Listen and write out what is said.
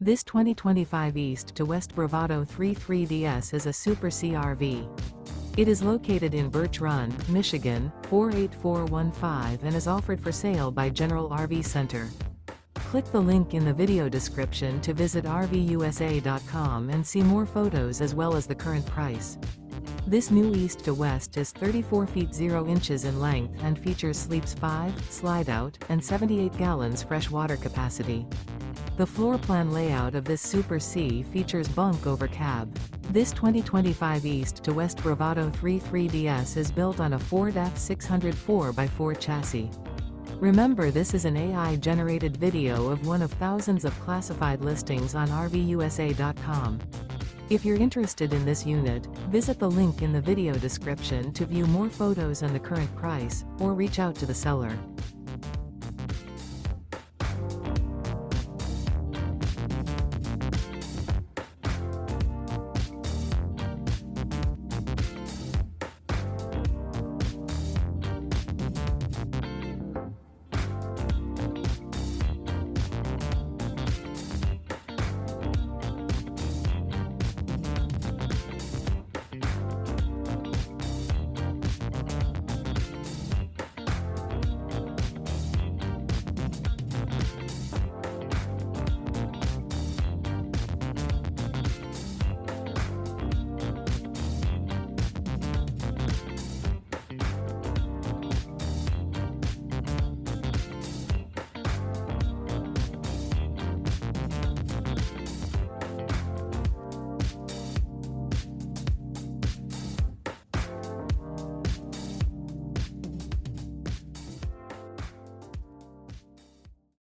This 2025 East to West Bravado 33DS is a Super CRV. It is located in Birch Run, Michigan, 48415 and is offered for sale by General RV Center. Click the link in the video description to visit RVUSA.com and see more photos as well as the current price. This new East to West is 34 feet 0 inches in length and features sleeps 5, Slideout, and 78 gallons fresh water capacity. The floor plan layout of this Super C features Bunk Over Cab. This 2025 East to West Bravado 33DS is built on a Ford F600 4x4 chassis. Remember, this is an AI-generated video of one of thousands of classified listings on RVUSA.com. If you're interested in this unit, visit the link in the video description to view more photos and the current price, or reach out to the seller.